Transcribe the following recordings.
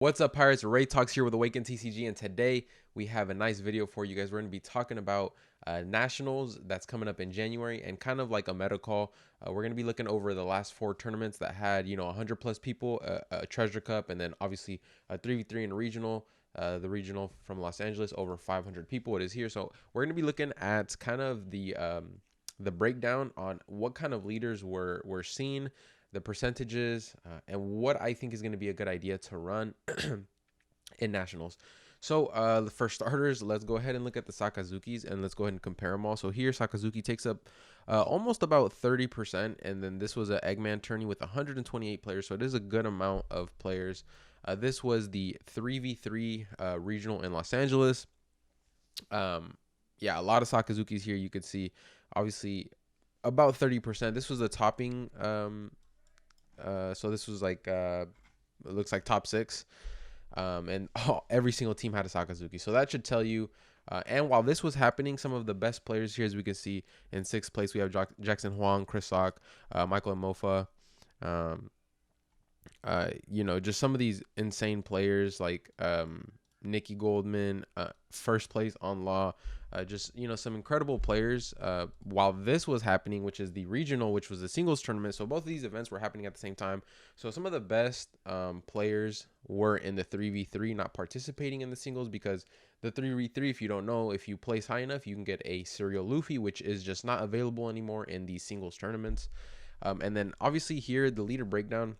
What's up, Pirates? Ray Talks here with Awaken TCG, and today we have a nice video for you guys. We're going to be talking about Nationals that's coming up in January and kind of like a meta call. We're going to be looking over the last 4 tournaments that had, 100 plus people, a Treasure Cup, and then obviously a 3v3 in regional. The regional from Los Angeles, over 500 people it is here. So we're going to be looking at kind of the breakdown on what kind of leaders we're seeing, the percentages, and what I think is going to be a good idea to run in nationals. So for starters, let's go ahead and look at the Sakazukis and let's go ahead and compare them all. So here Sakazuki takes up almost about 30%, and then this was an Eggman tourney with 128 players, so it is a good amount of players. This was the 3v3 regional in Los Angeles. Yeah, a lot of Sakazukis here. You could see obviously about 30%. This was the topping. So this was like it looks like top 6. And every single team had a Sakazuki, so that should tell you. And while this was happening, some of the best players here, as we can see, in 6th place we have Jackson Huang, Chris Sock, Michael Mofa. Just some of these insane players like Nicky Goldman, 1st place on Law. Just some incredible players while this was happening, which is the regional, which was the singles tournament. So both of these events were happening at the same time. So some of the best players were in the 3v3, not participating in the singles, because the 3v3, if you don't know, if you place high enough, you can get a serial Luffy, which is just not available anymore in these singles tournaments. And then obviously here the leader breakdown,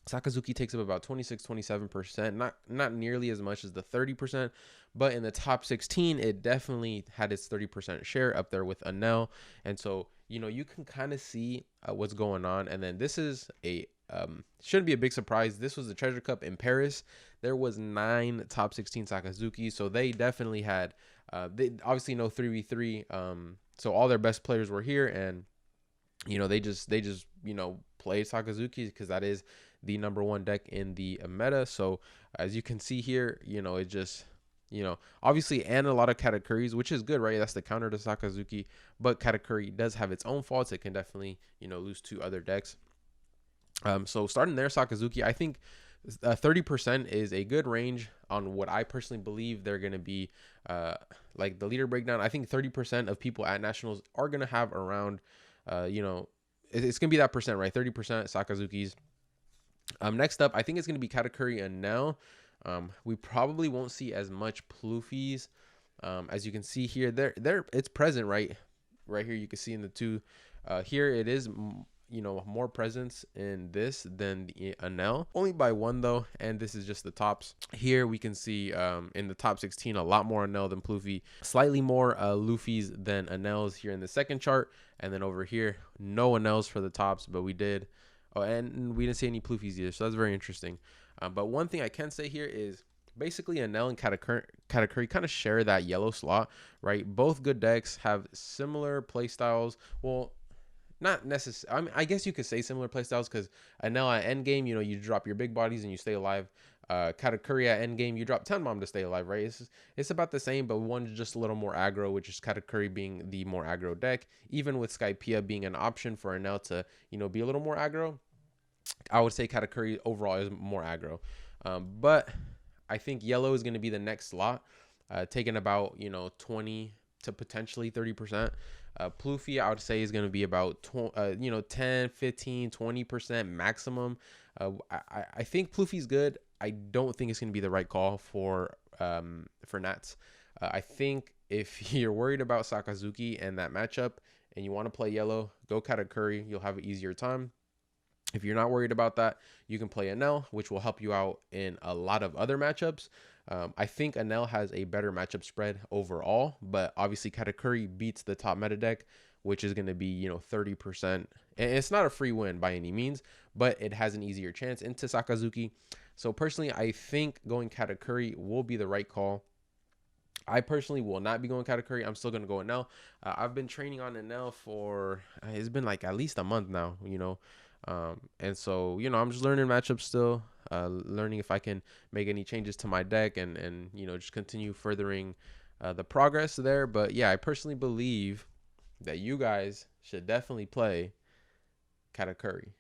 Sakazuki takes up about 26-27%, not nearly as much as the 30%, but in the top 16, it definitely had its 30% share up there with Enel. And so, you can kind of see what's going on. And then this is a shouldn't be a big surprise. This was the Treasure Cup in Paris. There was 9 top 16 Sakazuki, so they definitely had they obviously know 3v3. So all their best players were here, and they just played Sakazuki because that is the #1 deck in the meta. So as you can see here, it just obviously, and a lot of Katakuris, which is good, right? That's the counter to Sakazuki, but Katakuri does have its own faults. It can definitely lose to other decks. So starting there, Sakazuki, I think 30% is a good range on what I personally believe they're going to be. Like the leader breakdown, I think 30% of people at nationals are going to have around it's gonna be that percent, right? 30% Sakazukis. Next up, I think it's gonna be Katakuri and Enel. We probably won't see as much Plufis. As you can see here, it's present right here. You can see in the 2. Here it is, more presence in this than the Enel, only by 1 though, and this is just the tops. Here we can see in the top 16 a lot more Enel than Pluffy, slightly more Luffy's than Enel's here in the 2nd chart, and then over here no Enel's for the tops, but we did. Oh, and we didn't see any Pluffy's either, so that's very interesting. But one thing I can say here is basically Enel and Katakuri kind of share that yellow slot, right? Both good decks have similar play styles. Well, not necessarily. I mean, I guess you could say similar playstyles, because Enel at endgame, you drop your big bodies and you stay alive. Katakuri at endgame, you drop 10 bomb to stay alive, right? It's about the same, but one's just a little more aggro, which is Katakuri being the more aggro deck. Even with Skypiea being an option for Enel to, be a little more aggro, I would say Katakuri overall is more aggro. But I think yellow is going to be the next slot, taking about 20 to potentially 30%. Pluffy, I would say, is going to be about 10, 15, 20% maximum. I think Pluffy's good. I don't think it's going to be the right call for Nats. I think if you're worried about Sakazuki and that matchup and you want to play yellow, go Katakuri. You'll have an easier time. If you're not worried about that, you can play Enel, which will help you out in a lot of other matchups. I think Enel has a better matchup spread overall, but obviously Katakuri beats the top meta deck, which is going to be 30%. And it's not a free win by any means, but it has an easier chance into Sakazuki. So personally, I think going Katakuri will be the right call. I personally will not be going Katakuri. I'm still going to go Enel. I've been training on Enel for, it's been like at least a month now, and so I'm just learning matchups still, learning if I can make any changes to my deck and just continue furthering the progress there. But yeah, I personally believe that you guys should definitely play Katakuri.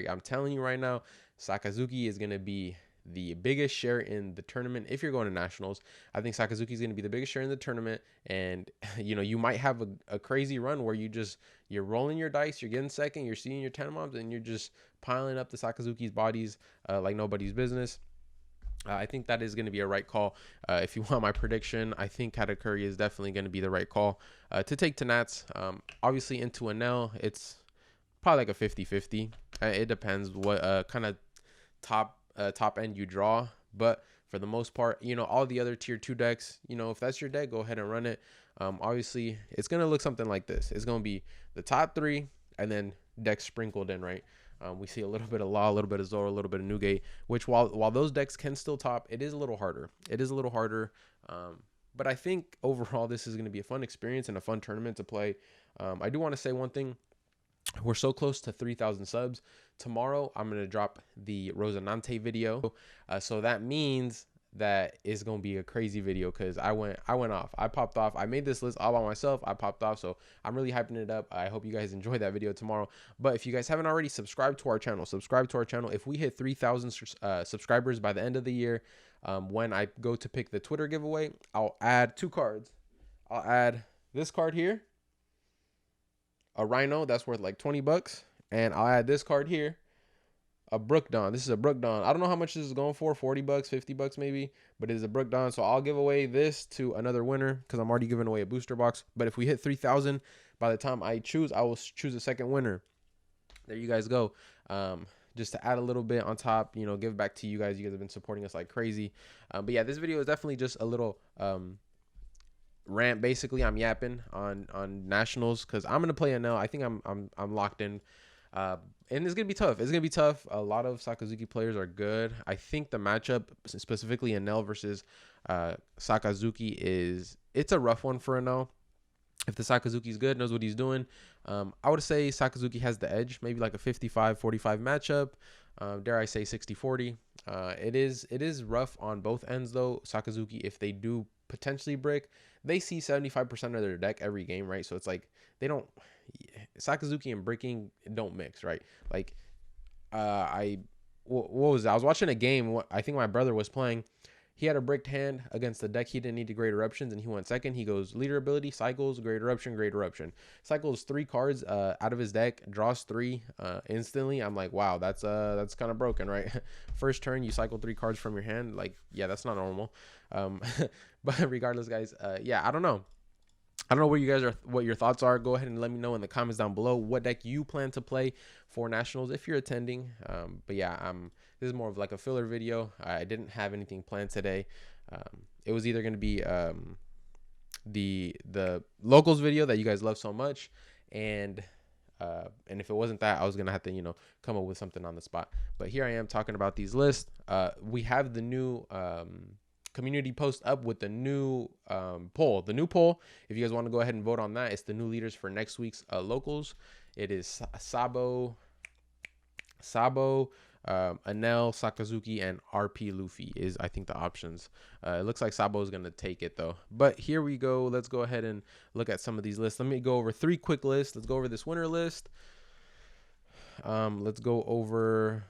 I'm telling you right now, Sakazuki is going to be the biggest share in the tournament. If you're going to nationals, I think Sakazuki is going to be the biggest share in the tournament. And you might have a crazy run where you're rolling your dice, you're getting second, you're seeing your 10 mobs, and you're just piling up the Sakazuki's bodies like nobody's business. I think that is going to be a right call. If you want my prediction, I think Katakuri is definitely going to be the right call to take to Nats. Obviously, into Enel, it's probably like a 50-50. It depends what kind of top end you draw. But for the most part, all the other tier 2 decks, if that's your deck, go ahead and run it. Obviously, it's going to look something like this. It's going to be the top 3 and then decks sprinkled in, right? We see a little bit of Law, a little bit of Zoro, a little bit of Newgate, which while those decks can still top, it is a little harder. But I think overall this is going to be a fun experience and a fun tournament to play. I do want to say one thing. We're so close to 3,000 subs. Tomorrow, I'm going to drop the Rosanante video. So that means that it's going to be a crazy video because I went off. I popped off. I made this list all by myself. I popped off. So I'm really hyping it up. I hope you guys enjoy that video tomorrow. But if you guys haven't already, subscribe to our channel. If we hit 3,000 subscribers by the end of the year, when I go to pick the Twitter giveaway, I'll add 2 cards. I'll add this card here, a Rhino that's worth like $20, and I'll add this card here, a Brook Dawn. This is a Brook Dawn. I don't know how much this is going for, $40, $50 maybe, but it is a Brook Dawn. So I'll give away this to another winner because I'm already giving away a booster box. But if we hit 3,000 by the time I choose, I will choose a second winner. There you guys go. Just to add a little bit on top, give back to you guys. You guys have been supporting us like crazy. But yeah, this video is definitely just a little rant. Basically, I'm yapping on nationals because I'm gonna play Enel. I think I'm locked in. And it's gonna be tough. It's gonna be tough. A lot of Sakazuki players are good. I think the matchup, specifically Enel versus Sakazuki, it's a rough one for Enel. If the Sakazuki is good, knows what he's doing, I would say Sakazuki has the edge. Maybe like a 55-45 matchup. Dare I say 60-40. It is rough on both ends though. Sakazuki, if they do potentially brick, they see 75% of their deck every game, right? So it's like Sakazuki and bricking don't mix, right? Like what was it? I was watching a game. I think my brother was playing. He had a bricked hand against the deck he didn't need to Great Eruptions, and he went second. He goes leader ability, cycles, Great Eruption, Great Eruption. Cycles 3 cards out of his deck, draws 3 instantly. I'm like, wow, that's kind of broken, right? First turn, you cycle 3 cards from your hand. Like, yeah, that's not normal. But regardless, guys, yeah, I don't know. I don't know what your thoughts are. Go ahead and let me know in the comments down below what deck you plan to play for nationals if you're attending. But yeah, this is more of like a filler video. I didn't have anything planned today. It was either going to be the locals video that you guys love so much, and if it wasn't that, I was gonna have to come up with something on the spot. But here I am talking about these lists. We have the new community post up with the new poll. The new poll, if you guys want to go ahead and vote on that, it's the new leaders for next week's locals. It is Sabo, Enel, Sakazuki, and RP Luffy is, I think, the options. It looks like Sabo is going to take it, though. But here we go. Let's go ahead and look at some of these lists. Let me go over 3 quick lists. Let's go over this winner list. Let's go over...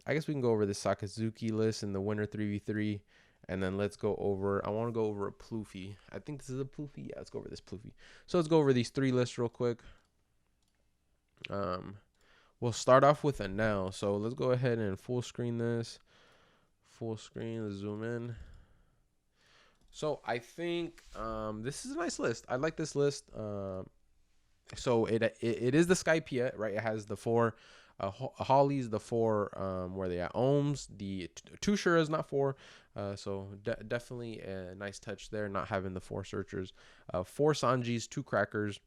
I guess we can go over the Sakazuki list and the winner 3v3. And then let's go over... I want to go over a Pluffy. I think this is a Pluffy. Yeah, let's go over this Pluffy. So let's go over these 3 lists real quick. We'll start off with Enel. So let's go ahead and full screen this. Full screen, let's zoom in. So I think this is a nice list. I like this list. So it is the Skypiea, right? It has the 4 Hollies, the 4 where they at Ohms, the 2 Shuras, not 4. So definitely a nice touch there, not having the 4 Searchers. 4 Sanjis, 2 Crackers,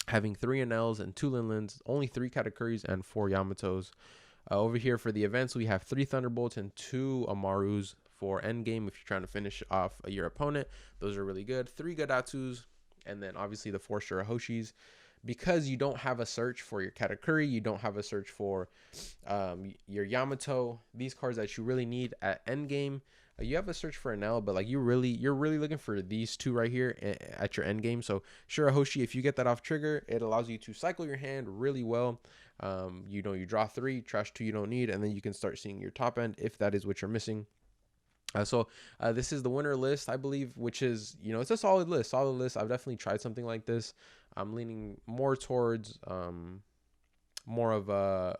having 3 Enels and 2 Linlins, only 3 Katakuris and 4 Yamatos. Over here for the events, we have 3 Thunderbolts and 2 Amarus for endgame if you're trying to finish off your opponent. Those are really good. 3 Gadatsus, and then obviously the 4 Shirahoshis. Because you don't have a search for your Katakuri, you don't have a search for your Yamato, these cards that you really need at endgame, you have a search for Enel, but like you're really looking for these 2 right here at your endgame. So Shirahoshi, if you get that off trigger, it allows you to cycle your hand really well. You know, you draw 3, trash 2 you don't need, and then you can start seeing your top end if that is what you're missing. This is the winner list, I believe, which is, you know, it's a solid list. I've definitely tried something like this. I'm leaning more towards more of a,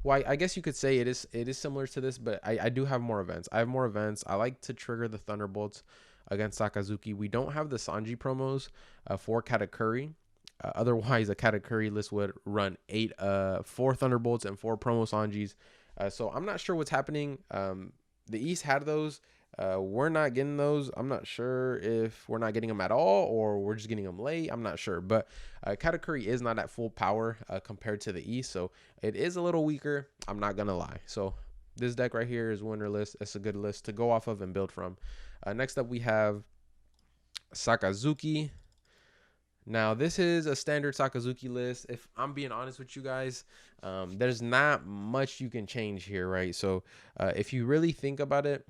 well, I guess you could say it is similar to this, but I do have more events. I have more events. I like to trigger the Thunderbolts against Sakazuki. We don't have the Sanji promos for Katakuri. Otherwise, a Katakuri list would run 4 Thunderbolts and 4 promo Sanjis. So I'm not sure what's happening. The East had those. We're not getting those. I'm not sure if we're not getting them at all or we're just getting them late. I'm not sure. But Katakuri is not at full power compared to the East. So it is a little weaker. I'm not going to lie. So this deck right here is winner list. It's a good list to go off of and build from. Next up, we have Sakazuki. Now, this is a standard Sakazuki list. If I'm being honest with you guys, there's not much you can change here, right? So if you really think about it,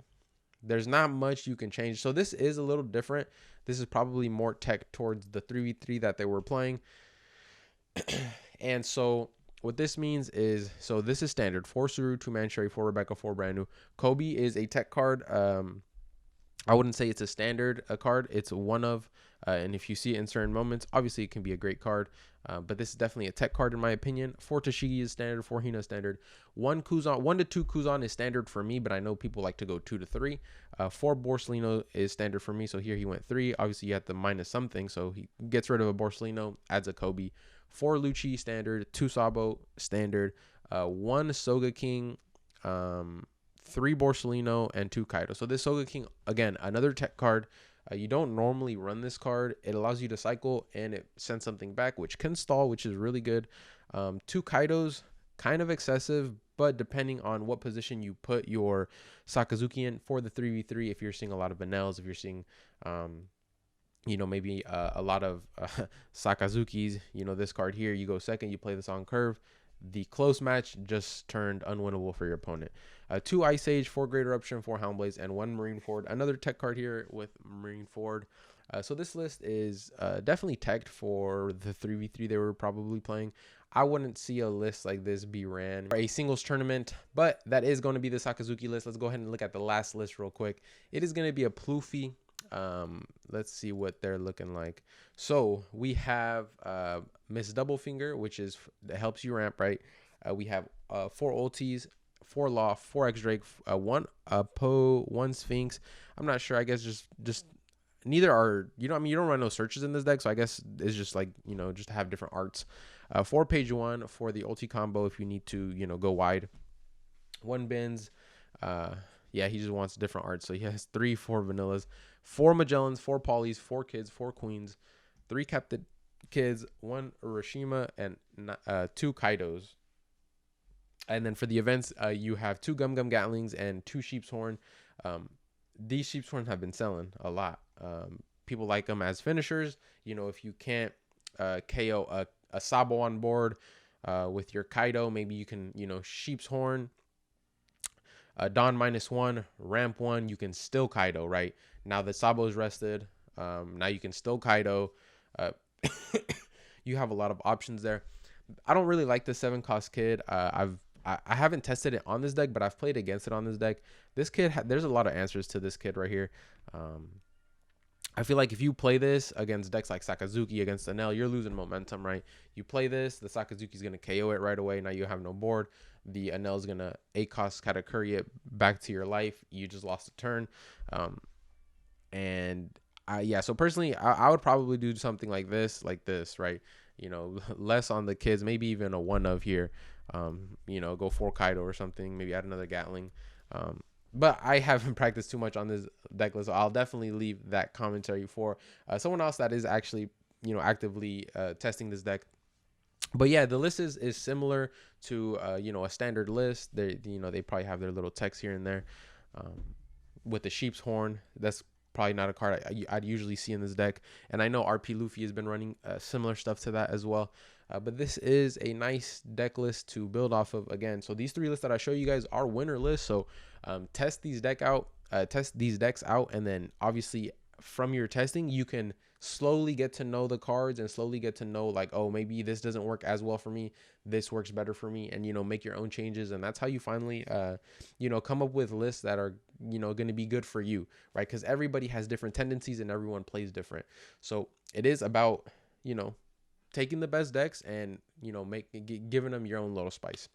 there's not much you can change. So this is a little different. This is probably more tech towards the 3v3 that they were playing. And so what this means is, so this is standard. 4 Suru, 2 Mancherry, 4 Rebecca, 4 brand new. Kobe is a tech card. I wouldn't say it's a standard card. It's one of, and if you see it in certain moments, obviously it can be a great card. But this is definitely a tech card in my opinion. 4 Tashigi is standard, 4 Hina standard. 1 to 2 Kuzan is standard for me, but I know people like to go 2 to 3. 4 Borsalino is standard for me, so here he went 3. Obviously you have to minus something, so he gets rid of a Borsalino, adds a Kobe. 4 Lucci standard, 2 Sabo standard, 1 Soga King, 3 Borsalino, and 2 Kaido. So this Soga King, again, another tech card. You don't normally run this card. It allows you to cycle and it sends something back, which can stall, which is really good. 2 Kaidos, kind of excessive, but depending on what position you put your Sakazuki in for the 3v3, if you're seeing a lot of Enels, if you're seeing, you know, maybe a lot of Sakazukis, you know, this card here, you go second, you play this on curve. The close match just turned unwinnable for your opponent. 2 Ice Age, 4 Great Eruption, 4 Houndblades, and 1 Marine Ford. Another tech card here with Marine Ford. So this list is definitely teched for the 3v3 they were probably playing. I wouldn't see a list like this be ran for a singles tournament, but that is going to be the Sakazuki list. Let's go ahead and look at the last list real quick. It is going to be a Pluffy. Let's see what they're looking like. So we have Miss Doublefinger, which is helps you ramp, right? We have 4 ultis, 4 Law, 4 X Drake, 1 Poe, 1 Sphinx. I'm not sure. I guess just neither are, you know, I mean, you don't run no searches in this deck, so I guess it's just like, you know, just to have different arts. 4 Page 1 for the ulti combo if you need to, you know, go wide. 1 Bins. Yeah, he just wants different arts. So he has 3, 4 Vanillas, 4 Magellans, 4 Polys, 4 Kids, 4 Queens, 3 Captain Kids, 1 Urashima, and 2 Kaidos. And then for the events, you have 2 Gum Gum Gatlings and 2 Sheep's Horn. These Sheep's Horn have been selling a lot. People like them as finishers. You know, if you can't KO a Sabo on board with your Kaido, maybe you can, you know, Sheep's Horn, Dawn -1, ramp 1, you can still Kaido, right? Now that Sabo is rested, now you can still Kaido. You have a lot of options there. I don't really like the 7 cost kid. I haven't tested it on this deck, but I've played against it on this deck. This kid, there's a lot of answers to this kid right here. I feel like if you play this against decks like Sakazuki, against Enel, you're losing momentum, right? You play this, the Sakazuki's going to KO it right away. Now you have no board. The Enel's going to 8-cost Katakuri it back to your life. You just lost a turn. Yeah, so personally, I would probably do something like this, right? You know, less on the kids, maybe even a 1 of here. You know, go 4 Kaido or something, maybe add another Gatling. But I haven't practiced too much on this deck list, so I'll definitely leave that commentary for someone else that is actually, you know, actively testing this deck. But yeah, the list is similar to you know, a standard list. They, you know, they probably have their little text here and there. With the Sheep's Horn, that's probably not a card I'd usually see in this deck. And I know RP Luffy has been running similar stuff to that as well. But this is a nice deck list to build off of again. So these 3 lists that I show you guys are winner lists. So test these decks out, and then obviously from your testing, you can slowly get to know the cards and slowly get to know like, oh, maybe this doesn't work as well for me, this works better for me, and make your own changes. And that's how you finally come up with lists that are going to be good for you, right? Because everybody has different tendencies and everyone plays different. So it is about taking the best decks and giving them your own little spice.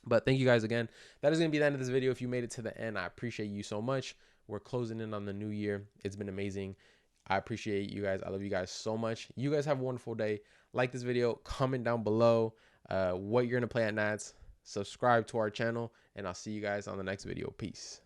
But thank you guys again. That is going to be the end of this video. If you made it to the end, I appreciate you so much. We're closing in on the new year. It's been amazing. I appreciate you guys. I love you guys so much. You guys have a wonderful day. Like this video, comment down below what you're going to play at Nats. Subscribe to our channel, and I'll see you guys on the next video. Peace.